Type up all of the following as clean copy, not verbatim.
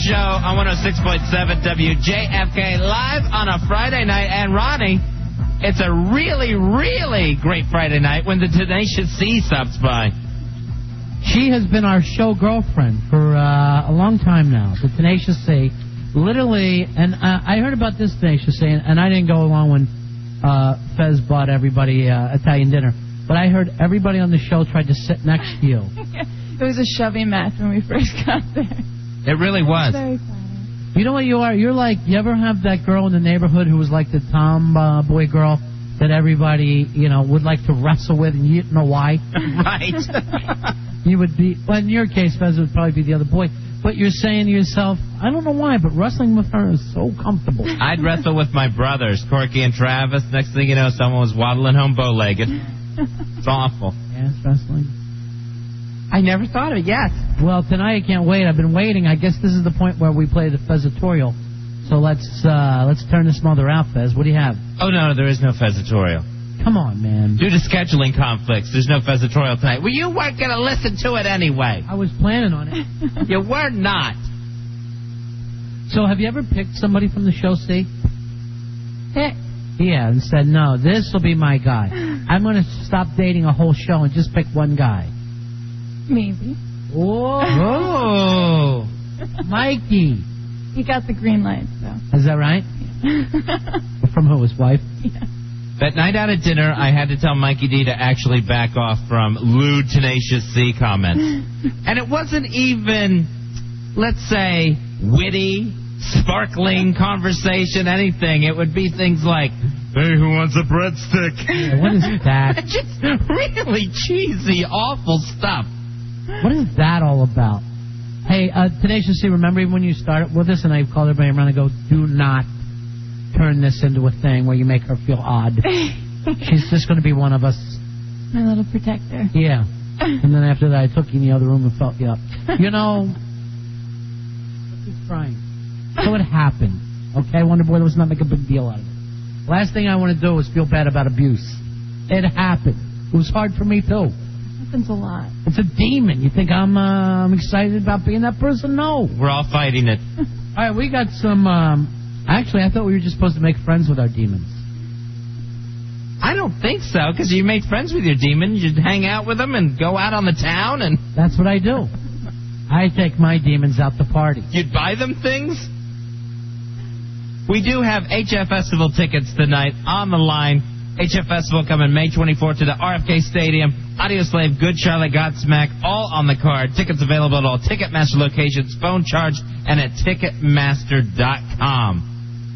Show on 106.7 WJFK, live on a Friday night. And Ronnie, it's a really, really great Friday night when the Tenacious C stops by. She has been our show girlfriend for a long time now, the Tenacious C. Literally, and I heard about this Tenacious C, and I didn't go along when Fez bought everybody Italian dinner. But I heard everybody on the show tried to sit next to you. It was a shoving match when we first got there. It really was. Very funny. You know what you are? You're like, you ever have that girl in the neighborhood who was like the tomboy girl that everybody, would like to wrestle with, and you didn't know why? Right. You would be, well, in your case, Fez, it would probably be the other boy. But you're saying to yourself, I don't know why, but wrestling with her is so comfortable. I'd wrestle with my brothers, Corky and Travis. Next thing you know, someone was waddling home bow-legged. It's awful. Yes, wrestling. I never thought of it, yes. Well, tonight I can't wait. I've been waiting. I guess this is the point where we play the Fezatorial. So let's turn this mother out, Fez. What do you have? Oh, no, there is no Fezatorial. Come on, man. Due to scheduling conflicts, there's no Fezatorial tonight. Well, you weren't going to listen to it anyway. I was planning on it. You were not. So have you ever picked somebody from the show, Steve? Pick? Yeah, and said, no, this will be my guy. I'm going to stop dating a whole show and just pick one guy. Maybe. Oh. Mikey. He got the green light, so. Is that right? Yeah. From who, his wife? Yeah. That night out at dinner, I had to tell Mikey D to actually back off from lewd Tenacious C comments. And it wasn't even, let's say, witty, sparkling conversation, anything. It would be things like, hey, who wants a breadstick? Yeah, what is that? Just really cheesy, awful stuff. What is that all about? Hey, Tenacious C, remember when you started with us and I called everybody around and go, do not turn this into a thing where you make her feel odd. She's just going to be one of us. My little protector. Yeah. And then after that, I took you in the other room and felt you up. Keep trying. So it happened. Okay, Wonder Boy, let's not make a big deal out of it. Last thing I want to do is feel bad about abuse. It happened. It was hard for me, too. Happens a lot. It's a demon. You think I'm excited about being that person? No. We're all fighting it. All right, we got some... Actually, I thought we were just supposed to make friends with our demons. I don't think so, because you made friends with your demons. You'd hang out with them and go out on the town and... That's what I do. I take my demons out to party. You'd buy them things? We do have HF Festival tickets tonight on the line. HF Festival coming May 24th to the RFK Stadium. Audioslave, Good Charlotte, Godsmack, all on the card. Tickets available at all Ticketmaster locations, phone charge, and at Ticketmaster.com.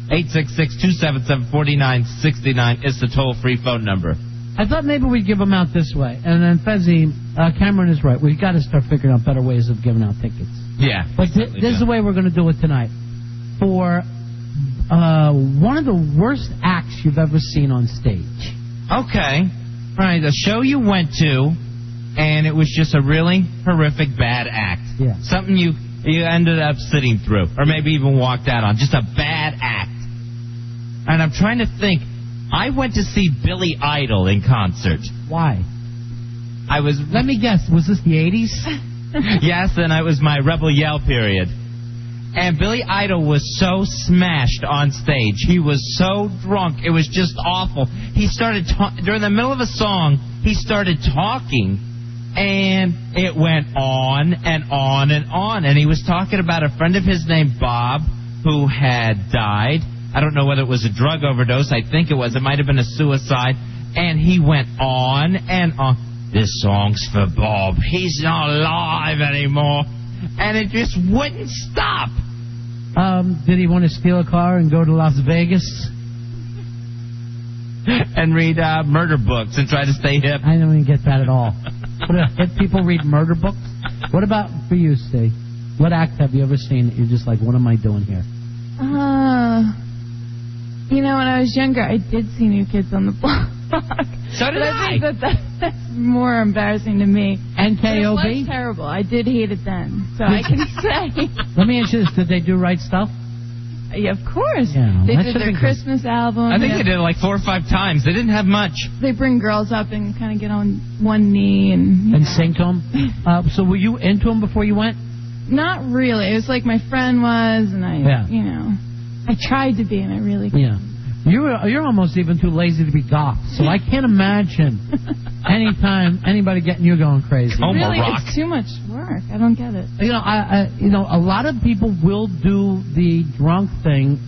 866-277-4969 is the toll-free phone number. I thought maybe we'd give them out this way. And then Fezzi, Cameron is right. We've got to start figuring out better ways of giving out tickets. Yeah. But this is the way we're going to do it tonight. For one of the worst acts you've ever seen on stage. Okay. All right, the show you went to, and it was just a really horrific bad act. Yeah. Something you ended up sitting through, or maybe even walked out on. Just a bad act. And I'm trying to think. I went to see Billy Idol in concert. Why? Let me guess. Was this the 80s? Yes, and it was my Rebel Yell period. And Billy Idol was so smashed on stage. He was so drunk. It was just awful. He started, during the middle of a song, he started talking. And it went on and on and on. And he was talking about a friend of his named Bob who had died. I don't know whether it was a drug overdose. I think it was. It might have been a suicide. And he went on and on. This song's for Bob. He's not alive anymore. And it just wouldn't stop. Did he want to steal a car and go to Las Vegas? And read murder books and try to stay hip? I don't even get that at all. Hip people read murder books? What about for you, Steve? What act have you ever seen that you're just like, what am I doing here? When I was younger, I did see New Kids on the Block. So did I. Think that's more embarrassing to me. And KOB? It was terrible. I did hate it then, so I can say. Let me ask you this. Did they do Right Stuff? Yeah, of course. Yeah, they did their Christmas album. I think they did it like 4 or 5 times. They didn't have much. They bring girls up and kind of get on one knee and sing to them. So were you into them before you went? Not really. It was like my friend was, and I tried to be, and I really couldn't. Yeah. You're almost even too lazy to be goth, so I can't imagine anytime anybody getting you going crazy. Really, it's too much work. I don't get it. A lot of people will do the drunk thing.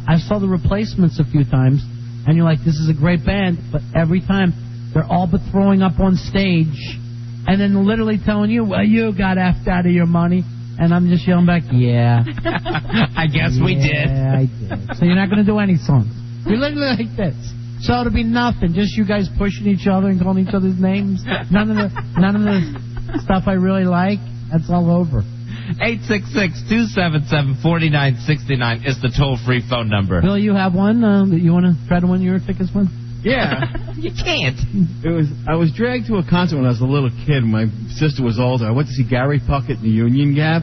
I saw the Replacements a few times, and you're like, this is a great band, but every time they're all but throwing up on stage, and then literally telling you, well, you got effed out of your money. And I'm just yelling back, yeah. I guess we did. Yeah, I did. So you're not going to do any songs. You're literally like this. So it'll be nothing. Just you guys pushing each other and calling each other's names. None of the stuff I really like. That's all over. 866-277-4969 is the toll-free phone number. Bill, you have one that you want to try to win your thickest one? Yeah. You can't. I was dragged to a concert when I was a little kid. My sister was older. I went to see Gary Puckett in the Union Gap.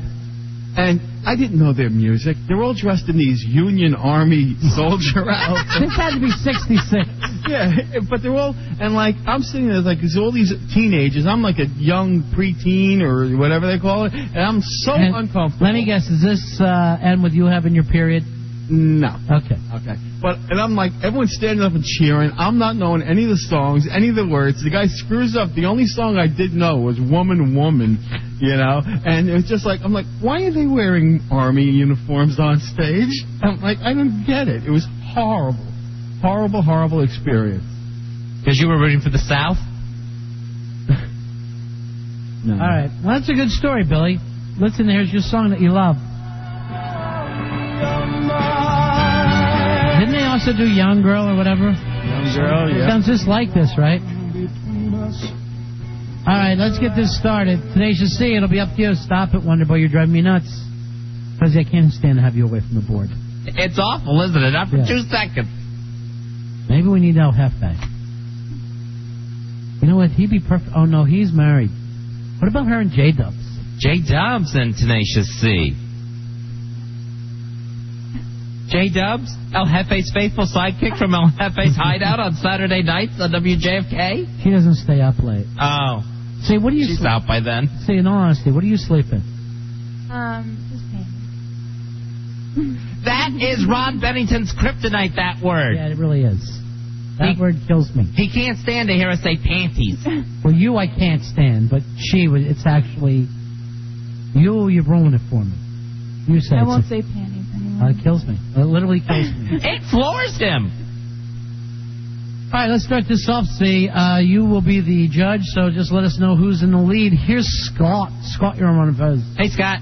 And I didn't know their music. They're all dressed in these Union Army soldier outfits. This had to be 66. Yeah, but they're all, and like, I'm sitting there like, there's all these teenagers. I'm like a young preteen or whatever they call it, and I'm so uncomfortable. Let me guess, is this end with you having your period? No. Okay. And I'm like, everyone's standing up and cheering. I'm not knowing any of the songs, any of the words. The guy screws up. The only song I did know was Woman, Woman, And it was just like, I'm like, why are they wearing army uniforms on stage? I'm like, I don't get it. It was horrible. Horrible, horrible experience. Because you were rooting for the South? No. All right. Well, that's a good story, Billy. Listen, here's your song that you love. Didn't they also do Young Girl or whatever? Young Girl, yeah. Sounds just like this, right? All right, let's get this started. Tenacious C, it'll be up to you. Stop it, Wonderboy. You're driving me nuts. Because I can't stand to have you away from the board. It's awful, isn't it? Not for 2 seconds. Maybe we need El Jefe. You know what? He'd be perfect. Oh, no, he's married. What about her and J-Dubs? J-Dubs and Tenacious C. J-Dubs, El Jefe's faithful sidekick from El Jefe's hideout on Saturday nights on WJFK. She doesn't stay up late. Oh. See, what do you She's out by then. See, in all honesty, what do you sleep in? Just pain. That is Ron Bennington's kryptonite, that word. Yeah, it really is. That word kills me. He can't stand to hear us say panties. Well, you I can't stand, but it's actually... You've ruined it for me. You say I won't say panties anymore. It kills me. It literally kills me. It floors him. All right, let's start this off. See, you will be the judge, so just let us know who's in the lead. Here's Scott. Scott, you're on Ron and Fez. Hey, Scott.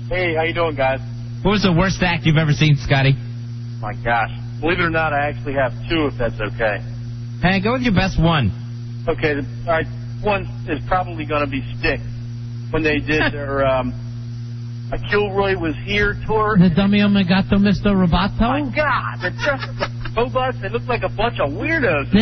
Hey, how you doing, guys? What was the worst act you've ever seen, Scotty? My gosh. Believe it or not, I actually have 2, if that's okay. Hey, go with your best one. Okay, all right. One is probably going to be Styx. When they did their A Kilroy Was Here tour. The Dummy Omegato Mr. Roboto? My God, they're dressed like robots. They look like a bunch of weirdos.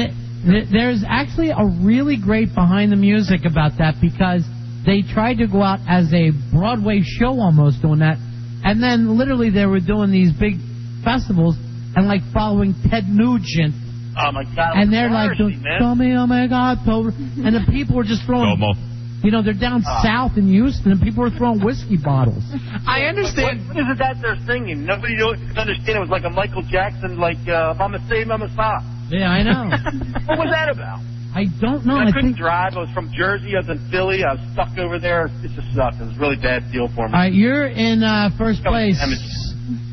There's actually a really great behind the music about that because they tried to go out as a Broadway show almost doing that. And then literally they were doing these big festivals and like following Ted Nugent. Oh, my God. And they're like, Dummy Omegato. And the people were just throwing... they're down south in Houston, and people are throwing whiskey bottles. I understand. What is it that they're singing? Nobody could understand. It was like a Michael Jackson, Mama Say, Mama Stop. Yeah, I know. What was that about? I don't know. I couldn't drive. I was from Jersey. I was in Philly. I was stuck over there. It just sucked. It was a really bad deal for me. All right, you're in first place,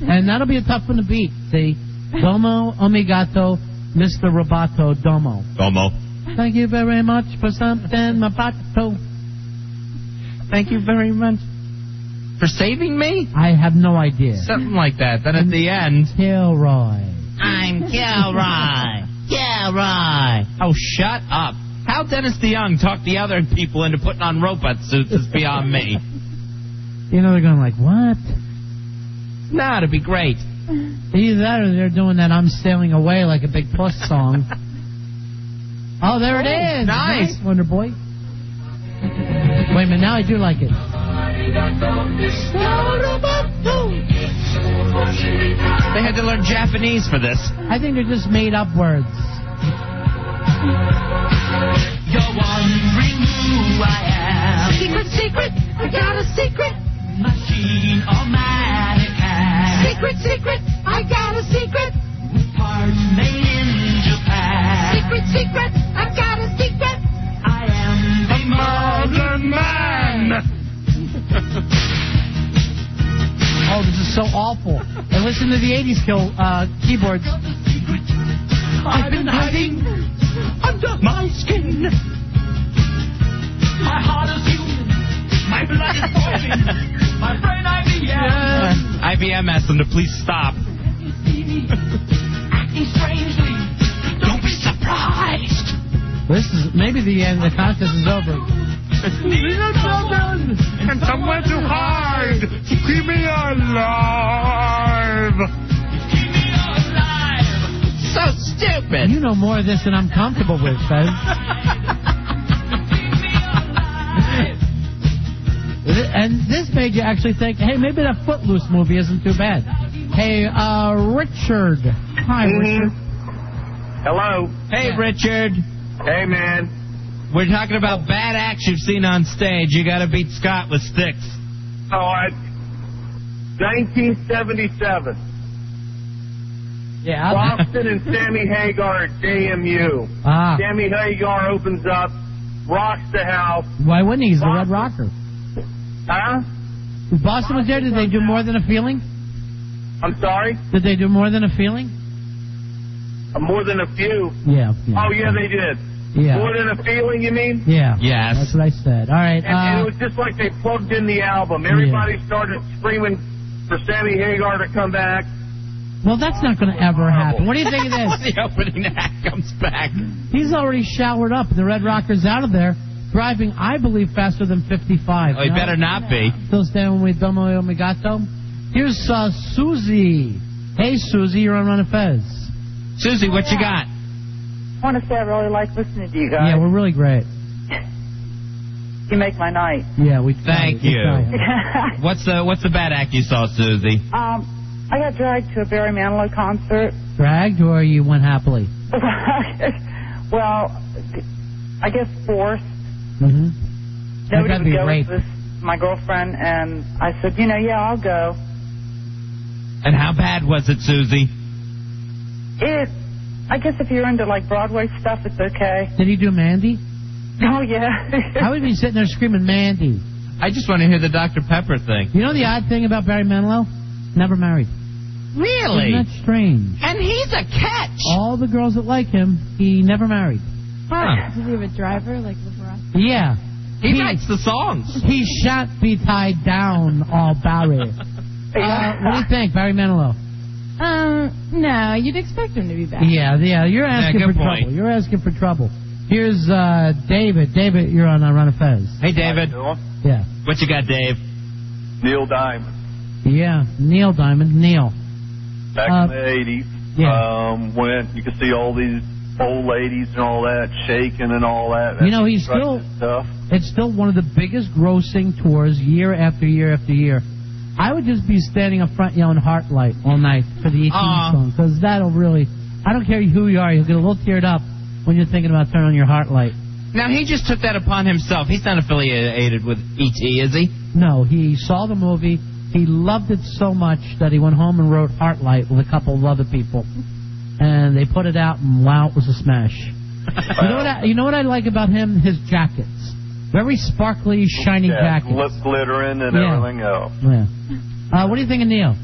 and that'll be a tough one to beat. See, Domo Omegato, Mr. Roboto, Domo. Domo. Thank you very much for something, my pato. Thank you very much for saving me? I have no idea. Something like that. Then at the end... Kilroy. I'm Kilroy. Kilroy. Oh, shut up. How Dennis DeYoung talked the other people into putting on robot suits is beyond me. They're going like, what? Nah, it'd be great. Either that or they're doing that I'm Sailing Away like a big Puss song. Oh, there it is. Nice. Wonder Boy. Wait a minute, now I do like it. They had to learn Japanese for this. I think they're just made up words. You're wondering who I am. Secret, secret, I got a secret. Secret, secret, I got a secret. Parts made in Japan. Secret, secret, I got a secret. I am the modern man. Oh, this is so awful. And listen to the 80s keyboards. I've been hiding under my skin. My heart is human. My blood is boiling. My brain IBM. IBM asked them to please stop. You see me acting strangely. Don't be surprised. This is maybe the end. The contest is over. Need a children and somewhere to hide. Keep me alive. Keep me alive. So stupid. You know more of this than I'm comfortable with, Fez. And this made you actually think, hey, maybe that Footloose movie isn't too bad. Hey, Richard. Hi, Richard. Hello. Hey, Richard. Hey, man. We're talking about bad acts you've seen on stage. You got to beat Scott with sticks. Oh, 1977. Yeah. Boston and Sammy Hagar at JMU. Sammy Hagar opens up, rocks the house. Why wouldn't he? He's the Red Rocker. Huh? Boston was there. Did they do more than a feeling? I'm sorry? Did they do more than a feeling? More than a few. Yeah. Oh, yeah, they did. Yeah. More than a feeling, you mean? Yeah. Yes. That's what I said. All right. And it was just like they plugged in the album. Everybody started screaming for Sammy Hagar to come back. Well, that's not going to ever happen. What do you think of this? The opening act comes back. He's already showered up. The Red Rocker's out of there, driving, I believe, faster than 55. Oh, he better not be. Still standing with Domo Omegato. Here's Susie. Hey, Susie, you're on Ron and Fez. Susie, what you got? I want to say I really like listening to you guys. Yeah, we're really great. You make my night. Yeah, we thank you. What's the bad act you saw, Susie? I got dragged to a Barry Manilow concert. Dragged, or you went happily? Well, I guess forced. Mm-hmm. Nobody would go with this, my girlfriend, and I said, yeah, I'll go. And how bad was it, Susie? I guess if you're into, like, Broadway stuff, it's okay. Did he do Mandy? Oh, yeah. How would he be sitting there screaming Mandy? I just want to hear the Dr. Pepper thing. You know the odd thing about Barry Manilow? Never married. Really? Isn't that strange? And he's a catch. All the girls that like him, he never married. Huh. Does he have a driver like LeBron? Yeah. He writes the songs. He shan't be tied down, all Barry. What do you think, Barry Manilow? No, you'd expect him to be back. Yeah, you're asking for trouble. You're asking for trouble. Here's David. David, you're on Ron and Fez. Hey, David. Yeah. What you got, Dave? Neil Diamond. Yeah, Neil Diamond. Neil. Back in the 80s, when you could see all these old ladies and all that shaking and all that. He's still, it's still one of the biggest grossing tours year after year after year. I would just be standing up front yelling Heartlight all night for the 18 song, because that'll really, I don't care who you are, you'll get a little teared up when you're thinking about turning on your Heartlight. Now, he just took that upon himself. He's not affiliated with E.T., is he? No, he saw the movie. He loved it so much that he went home and wrote Heartlight with a couple of other people. And they put it out, and wow, it was a smash. You know what I like about him? His jackets. Very sparkly, shiny jackets. Glittering and everything else. Yeah. What do you think of Neil?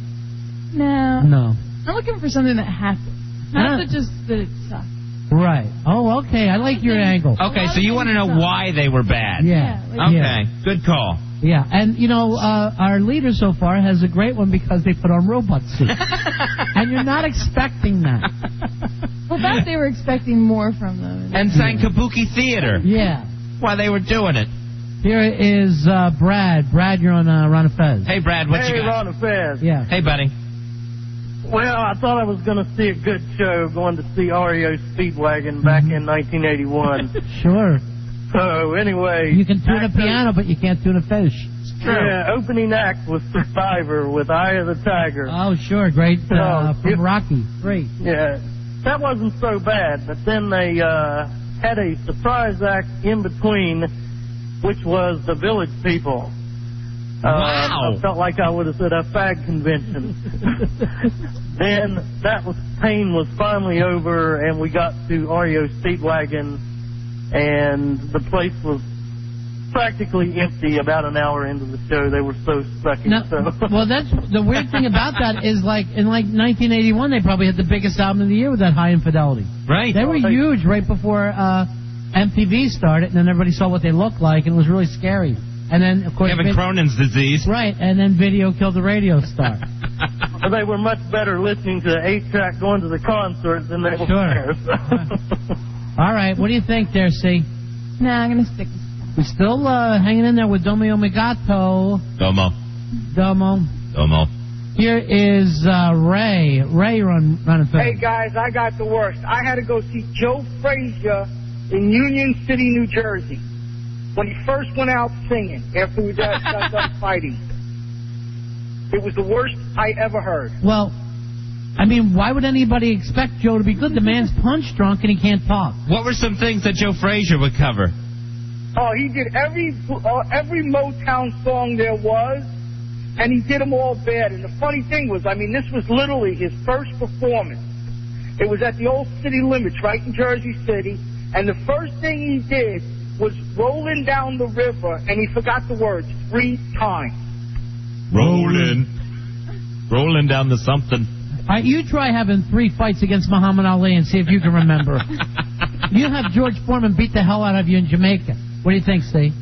No. I'm looking for something that happened. Not just that it sucked. Right. Oh, okay. I like your angle. Okay, so you want to know why they were bad. Yeah. Okay, good call. Yeah, and, our leader so far has a great one because they put on robot suits. And you're not expecting that. Well, that they were expecting more from them. And sang Kabuki Theater. Yeah. While they were doing it. Here is Brad. Brad, you're on Ron and Fez. Hey, Brad, what you got? Hey, Ron and Fez. Yeah. Hey, buddy. Well, I thought I was going to see a good show going to see REO Speedwagon back in 1981. Sure. So, anyway. You can tune a piano, but you can't tune a fish. Yeah, opening act was Survivor with Eye of the Tiger. Oh, sure. Great. From Rocky. Great. Yeah. That wasn't so bad, but then they had a surprise act in between, which was the Village People. Wow. I felt like I would have said a fag convention. Then pain was finally over, and we got to REO Speedwagon, and the place was practically empty about an hour into the show. They were so sucky. Well, that's the weird thing about that is, like, in 1981, they probably had the biggest album of the year with that High Infidelity. Right. They were huge right before MTV started, and then everybody saw what they looked like, and it was really scary. And then, of course, Kevin Cronin's disease. Right, and then video killed the radio star. Well, they were much better listening to the 8-track going to the concert than they were there. All right, what do you think there, C? Nah, I'm going to stick. We're still hanging in there with Domo Omegato. Domo. Here is Ray. Ray, you're on Ron and Fez. Hey, guys, I got the worst. I had to go see Joe Frazier in Union City, New Jersey, when he first went out singing after we got done fighting. It was the worst I ever heard. Well, I mean, why would anybody expect Joe to be good? The man's punch drunk and he can't talk. What were some things that Joe Frazier would cover? Oh, he did every Motown song there was, and he did them all bad. And the funny thing was, I mean, this was literally his first performance. It was at the old City Limits right in Jersey City, and the first thing he did was rolling down the river, and he forgot the words 3 times. Rolling down the something. All right, you try having 3 fights against Muhammad Ali and see if you can remember. You have George Foreman beat the hell out of you in Jamaica. What do you think, Steve?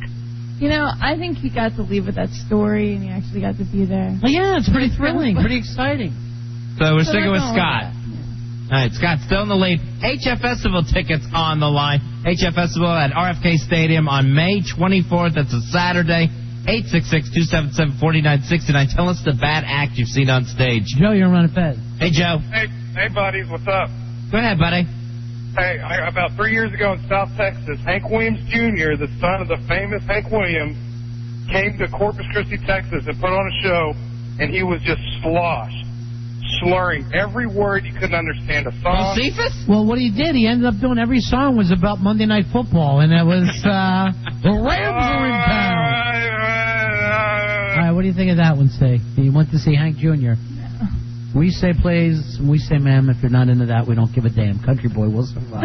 You know, I think he got to leave with that story, and he actually got to be there. Well, yeah, it's pretty thrilling, pretty exciting. So we're sticking with Scott. All right, Scott's still in the lead. HF Festival tickets on the line. HF Festival at RFK Stadium on May 24th. That's a Saturday. 866-277-4969. Tell us the bad act you've seen on stage. Joe, you're on Ron and Fez. Hey, Joe. Hey, buddies, what's up? Go ahead, buddy. Hey, about 3 years ago in South Texas, Hank Williams Jr., the son of the famous Hank Williams, came to Corpus Christi, Texas, and put on a show, and he was just slurring every word you couldn't understand. A song. Well, what he did, he ended up doing every song was about Monday Night Football, and it was the Rams are in town. All right, what do you think of that one, Say? You went to see Hank Jr. We say please, we say ma'am. If you're not into that, we don't give a damn. Country boy will survive.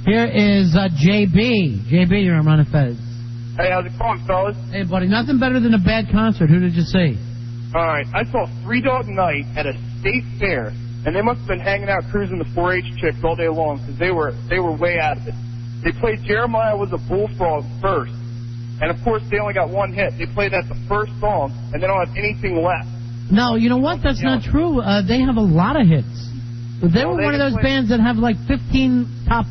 Here is JB. JB, you're on Ron and Fez. Hey, how's it going, fellas? Hey, buddy, nothing better than a bad concert. Who did you see? All right, I saw Three Dog Night at a state fair, and they must have been hanging out cruising the 4-H chicks all day long because they were way out of it. They played Jeremiah Was a Bullfrog first, and of course they only got one hit. They played that the first song, and they don't have anything left. No, you know what? That's not true. They have a lot of hits. They were one of those bands that have like 15 top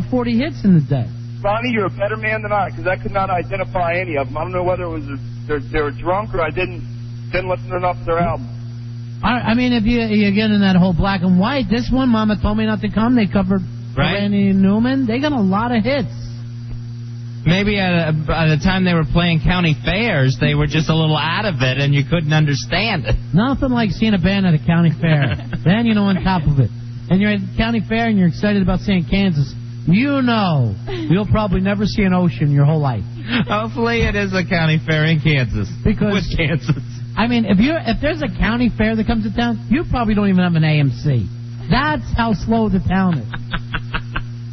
40 hits in the day. Ronnie, you're a better man than I, because I could not identify any of them. I don't know whether it was they were drunk or I didn't listen to enough of their album. I mean, if you get in that whole black and white, this one, Mama Told Me Not to Come, they covered Randy Newman. They got a lot of hits. Maybe at the time they were playing county fairs, they were just a little out of it and you couldn't understand it. Nothing like seeing a band at a county fair. Then, on top of it. And you're at the county fair and you're excited about seeing Kansas. You'll probably never see an ocean your whole life. Hopefully it is a county fair in Kansas. With Kansas. I mean, if there's a county fair that comes to town, you probably don't even have an AMC. That's how slow the town is.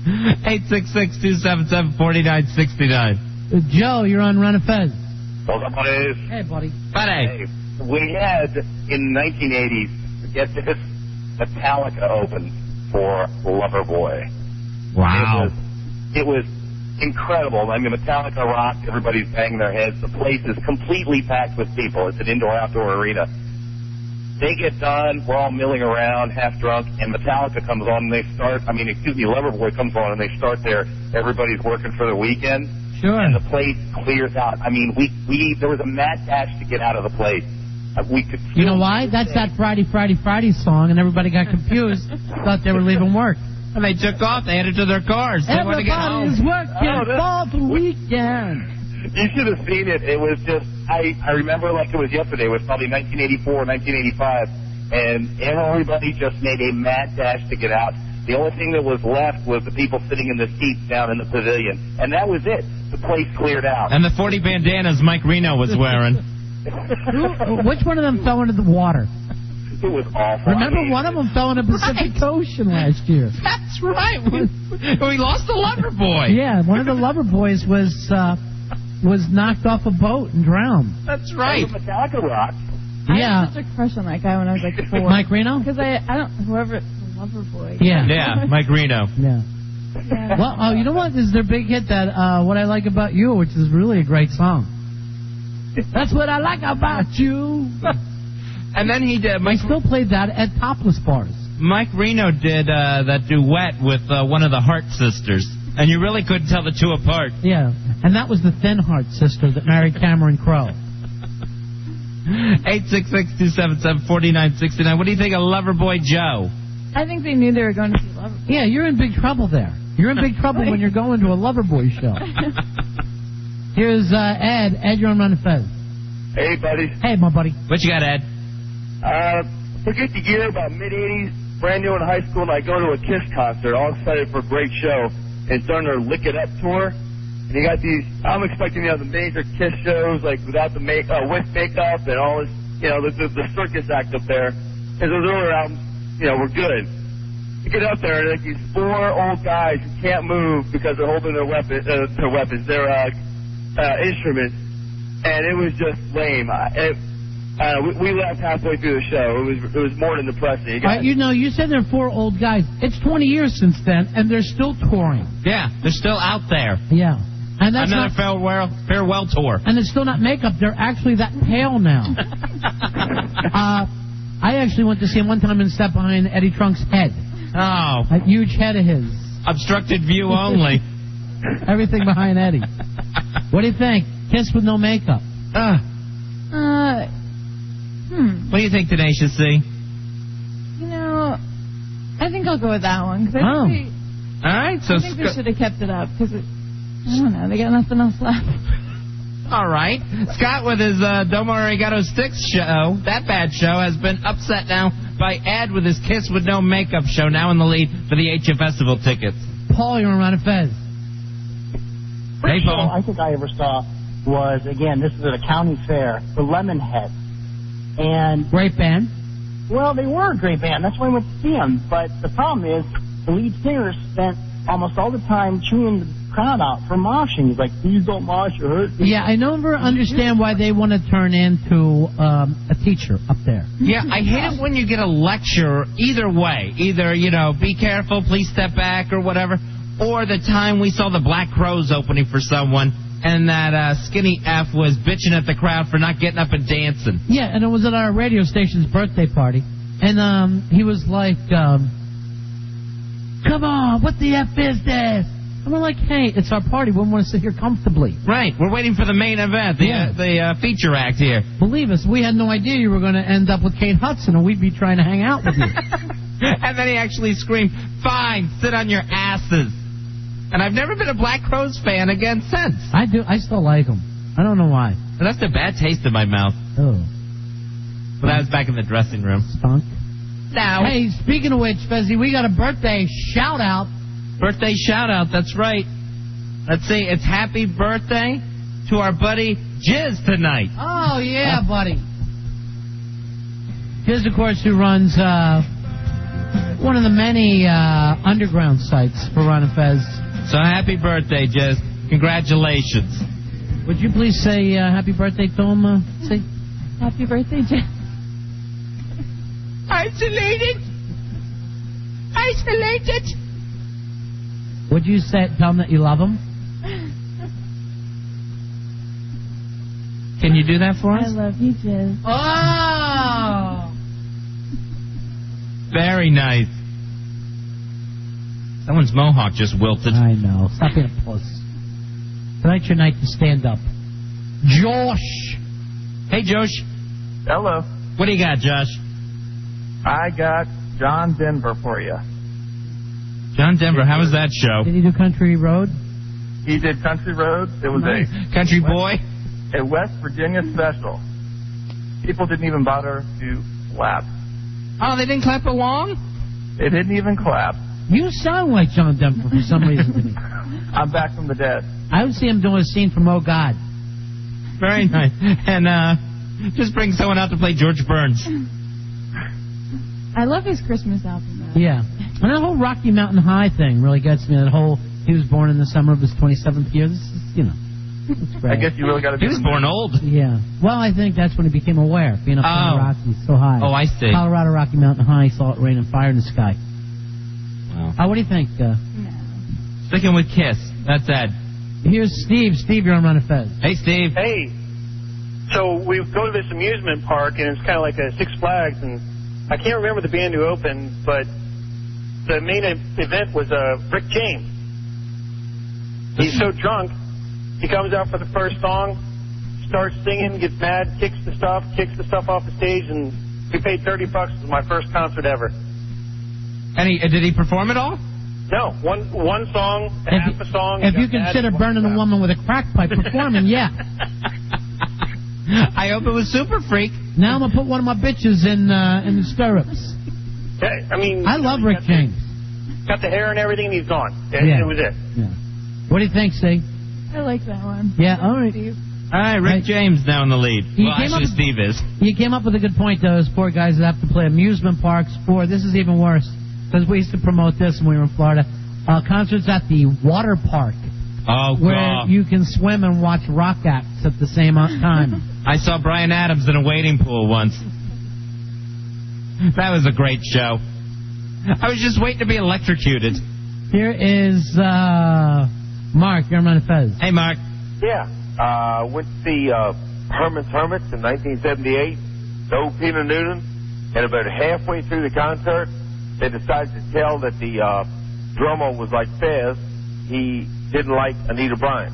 866-277-4969. Joe, you're on Ron and Fez. What's up, buddies? Hey, buddy. Hey, we had, in the 1980s, get this, Metallica open for Loverboy. Wow. It was incredible. I mean, Metallica rocked. Everybody's banging their heads. The place is completely packed with people. It's an indoor-outdoor arena. They get done, we're all milling around, half drunk, and Metallica comes on, and Loverboy comes on, and they start there. Everybody's working for the weekend. Sure. And the place clears out. I mean, there was a mad dash to get out of the place. We could. You know why? That's that Friday song, and everybody got confused, thought they were leaving work. And they took off. They headed to their cars. They wanted to get home. Everybody's working for the weekend. You should have seen it. It was just, I remember like it was yesterday. It was probably 1984, 1985, and everybody just made a mad dash to get out. The only thing that was left was the people sitting in the seats down in the pavilion, and that was it. The place cleared out. And the 40 bandanas Mike Reno was wearing. Which one of them fell into the water? It was awful. Remember, one of them fell in the Pacific Ocean last year. That's right. We lost the lover boy. Yeah, one of the lover boys was knocked off a boat and drowned. That's right. Metallica rock. Yeah. I had such a crush on that guy when I was like 4. Mike Reno? Because I don't, whoever, the lover boy. Yeah, Mike Reno. Yeah. Well, you know what is their big hit? That What I Like About You, which is really a great song. That's what I like about you. And then he did. They still played that at topless bars. Mike Reno did that duet with one of the Hart sisters, and you really couldn't tell the two apart. Yeah, and that was the thin Hart sister that married Cameron Crowe. 866-277-4969. What do you think of Loverboy Joe? I think they knew they were going to see Loverboy. Yeah, you're in big trouble there. You're in big trouble when you're going to a Loverboy show. Here's Ed. Ed, you're on Ron and Fez. Hey, buddy. Hey, my buddy. What you got, Ed? Forget the year, about mid-'80s, brand new in high school, and I go to a Kiss concert, all excited for a great show, and it's on their Lick It Up tour. And you got these, I'm expecting, the major Kiss shows, like without the with makeup and all this, the circus act up there. And those earlier albums, were good. You get up there, and like these 4 old guys who can't move because they're holding their weapons, their instruments, and it was just lame. We left halfway through the show. It was more than depressing. You said they're 4 old guys. It's 20 years since then, and they're still touring. Yeah, they're still out there. Yeah. And that's another farewell tour. And it's still not makeup. They're actually that pale now. I actually went to see him one time and stepped behind Eddie Trunk's head. Oh. A huge head of his. Obstructed view only. Everything behind Eddie. What do you think? Kiss with no makeup. What do you think, Tenacious C? I think I'll go with that one. Cause I think they should have kept it up because I don't know, they got nothing else left. All right. Scott with his Domo Arigato Sticks show, that bad show, has been upset now by Ed with his Kiss with no makeup show, now in the lead for the HF Festival tickets. Paul, you're on Ron and Fez. Hey, Paul. I think I ever saw was, again, this is at a county fair, the Lemonheads. And great band. Well, they were a great band. That's why I went to see them. But the problem is, the lead singer spent almost all the time chewing the crowd out for moshing. He's like, please don't mosh, you hurt me. Yeah, I never understand why they want to turn into a teacher up there. Yeah, I hate it when you get a lecture either way. Either, be careful, please step back, or whatever. Or the time we saw the Black Crowes opening for someone, and that skinny F was bitching at the crowd for not getting up and dancing. Yeah, and it was at our radio station's birthday party. And he was like, come on, what the F is this? And we're like, hey, it's our party. We want to sit here comfortably. Right. We're waiting for the main event, the feature act here. Believe us, we had no idea you were going to end up with Kate Hudson, or we'd be trying to hang out with you. And then he actually screamed, fine, sit on your asses. And I've never been a Black Crowes fan again since. I do. I still like them. I don't know why. But that's a bad taste in my mouth. Oh. But I was back in the dressing room. Spunk. Now. Hey, speaking of which, Fezzy, we got a birthday shout-out. Birthday shout-out, that's right. Let's see, it's happy birthday to our buddy Jizz tonight. Oh, yeah, buddy. Jizz, of course, who runs one of the many underground sites for Ron and Fez. So happy birthday, Jizz. Congratulations. Would you please say happy birthday to him, see? Happy birthday, Jizz. Isolated. Would you tell him that you love him? Can you do that for us? I love you, Jizz. Oh! Very nice. Someone's mohawk just wilted. I know. Stop being a puss. Tonight's your night to stand up. Josh! Hey, Josh. Hello. What do you got, Josh? I got John Denver for you. John Denver, how was that show? Did he do Country Road? He did Country Road. It was nice. a Country Boy? A West Virginia special. People didn't even bother to clap. Oh, they didn't clap along? They didn't even clap. You sound like John Denver for some reason to me. I'm back from the dead. I would see him doing a scene from Oh God. Very nice. And Just bring someone out to play George Burns. I love his Christmas album, though. Yeah. And that whole Rocky Mountain High thing really gets me. That whole, he was born in the summer of his 27th year. This is, it's great. I guess you really got to be. He was born old. Yeah. Well, I think that's when he became aware, being up in the Rockies so high. Oh, I see. Colorado Rocky Mountain High, saw it rain and fire in the sky. Wow. What do you think? Sticking with Kiss. That's Ed. Here's Steve. Steve, you're on Ron and Fez. Hey, Steve. Hey. So we go to this amusement park, and it's kind of like a Six Flags, and I can't remember the band who opened, but the main event was Rick James. He's so drunk, he comes out for the first song, starts singing, gets mad, kicks the stuff off the stage, and we paid $30. It was my first concert ever. And did he perform it all? No, one song, half a song. If you consider burning a woman with a crack pipe performing, yeah. I hope it was Super Freak. Now I'm going to put one of my bitches in the stirrups. I mean... I love Rick James. Got the hair and everything, and he's gone. Yeah. It was it. Yeah. What do you think, Steve? I like that one. Yeah, all right. All right, Rick James now in the lead. Well, actually, Steve is. You came up with a good point, though. Those poor guys that have to play amusement parks for, this is even worse, because we used to promote this when we were in Florida, concerts at the water park. Oh, where God. you can swim and watch rock acts at the same time. I saw Bryan Adams in a wading pool once. That was a great show. I was just waiting to be electrocuted. Here is Mark. You're on Ron and Fez. Hey, Mark. Yeah. Went to see Herman's Hermits in 1978. No Peter Noonan. And about halfway through the concert, they decided to tell that the drummer was like Fez. He didn't like Anita Bryant.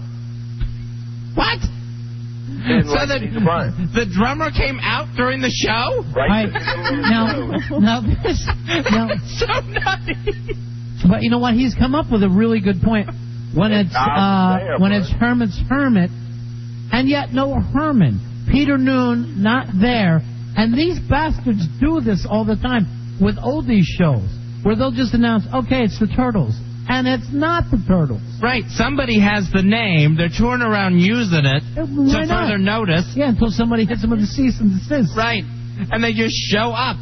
What? So the drummer came out during the show? Right. Now this. So nutty. But you know what? He's come up with a really good point. When it's Herman's Hermit, and yet no Herman. Peter Noon not there, and these bastards do this all the time with oldies shows, where they'll just announce, okay, it's the Turtles. And it's not the Turtles. Right. Somebody has the name. They're touring around using it to further notice. Yeah, until somebody hits them with a cease and desist. Right. And they just show up.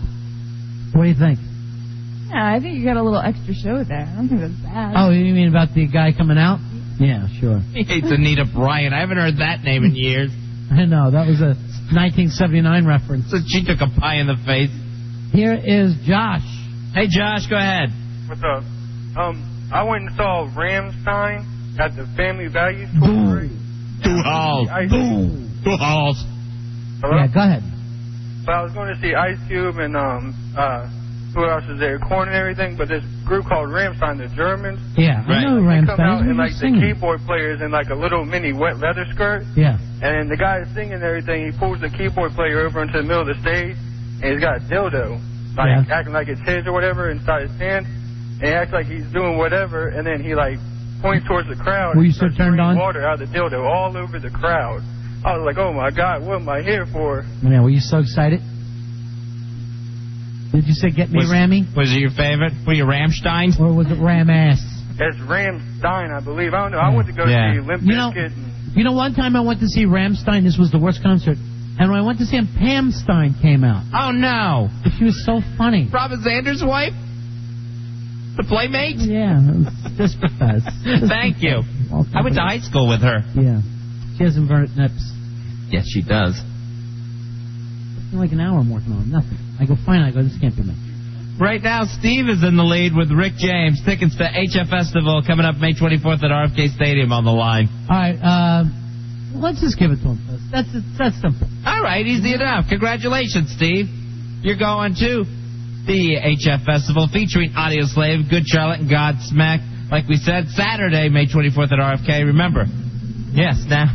What do you think? Yeah, I think you got a little extra show there. I don't think that's bad. Oh, you mean about the guy coming out? Yeah, sure. He hates Anita Bryant. I haven't heard that name in years. I know. That was a 1979 reference. So she took a pie in the face. Here is Josh. Hey, Josh, go ahead. What's up? I went and saw Rammstein at the Family Values tour. Two halls. Two halls. Hello? Yeah, go ahead. But I was going to see Ice Cube and who else is there? Korn and everything. But this group called Rammstein, the Germans. Yeah, I know They come Rammstein. out and like the keyboard players in like a little mini wet leather skirt. Yeah. And the guy is singing and everything. He pulls the keyboard player over into the middle of the stage, and he's got a dildo, like acting like it's his or whatever inside his hand. And he acts like he's doing whatever, and then he like points towards the crowd. Were you and so starts turned spraying on? water out of the dildo all over the crowd. I was like, oh my God, what am I here for? Yeah, were you so excited? Did you say get me Rammy? Was it your favorite? Were you Rammstein? Or was it Ram Ass? It's Rammstein, I believe. I don't know. I went to go see Limp Bizkit. You know, one time I went to see Rammstein. This was the worst concert. And when I went to see him, Pam Stein came out. Oh, no. She was so funny. Robin Zander's wife? The playmate? Yeah, just for Fez. Thank you. I went to high school with her. Yeah. She has inverted nips. Yes, she does. Like an hour I'm working on nothing. I go, fine. I go, this can't be me. Right now, Steve is in the lead with Rick James. Tickets to HF Festival coming up May 24th at RFK Stadium on the line. All right, let's just give it to him first. That's simple. All right, easy enough. Congratulations, Steve. You're going to the HF Festival featuring Audioslave, Good Charlotte, and Godsmack. Like we said, Saturday, May 24th at RFK. Remember, yes, now.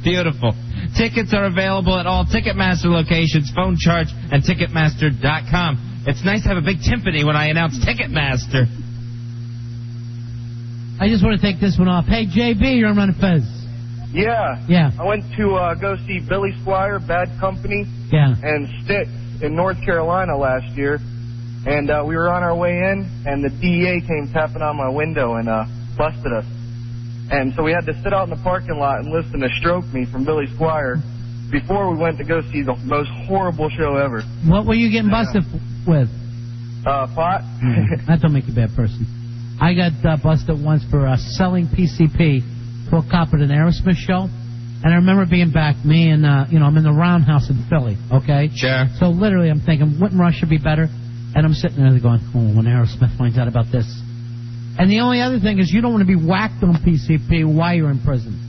Beautiful. Tickets are available at all Ticketmaster locations, phone charge, and Ticketmaster.com. It's nice to have a big timpani when I announce Ticketmaster. I just want to take this one off. Hey, JB, you're on Ron and Fez. Yeah. I went to go see Billy Squier, Bad Company, and Styx in North Carolina last year. And we were on our way in, and the DEA came tapping on my window and busted us. And so we had to sit out in the parking lot and listen to Stroke Me from Billy Squier. before we went to go see the most horrible show ever. What were you getting busted with? Pot. That don't make you a bad person. I got busted once for selling PCP to a cop at an Aerosmith show. And I remember being back, me and, I'm in the Roundhouse in Philly, okay? Sure. So literally I'm thinking, wouldn't Russia be better? And I'm sitting there going, when Aerosmith finds out about this. And the only other thing is you don't want to be whacked on PCP while you're in prison.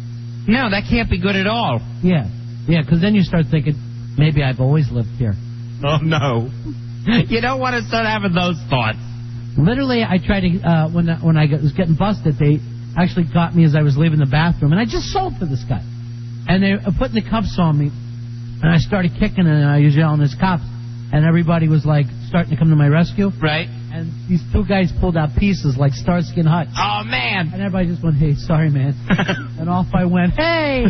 No, that can't be good at all. Yeah, because then you start thinking, maybe I've always lived here. Oh, no. You don't want to start having those thoughts. Literally, I tried to, when I was getting busted, they actually got me as I was leaving the bathroom, and I just sold to this guy. And they were putting the cuffs on me, and I started kicking, and I was yelling, "There's cops!" And everybody was like starting to come to my rescue. Right. And these two guys pulled out pieces like Starsky and Hutch. Oh man! And everybody just went, "Hey, sorry, man." And off I went. Hey,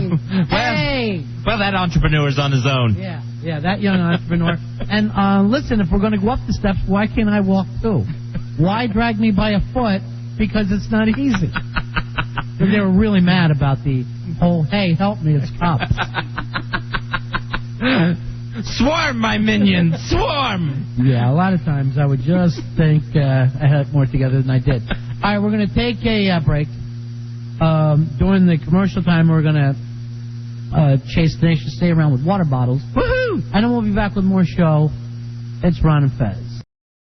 hey. Well, that entrepreneur's on his own. Yeah, that young entrepreneur. And listen, if we're going to go up the steps, why can't I walk too? Why drag me by a foot? Because it's not easy. They were really mad about the whole, hey, help me, it's cops. Swarm, my minions, swarm! Yeah, a lot of times I would just think I had it more together than I did. All right, we're going to take a break. During the commercial time, we're going to chase Tenacious Stay around with water bottles. Woohoo! And then we'll be back with more show. It's Ron and Fez.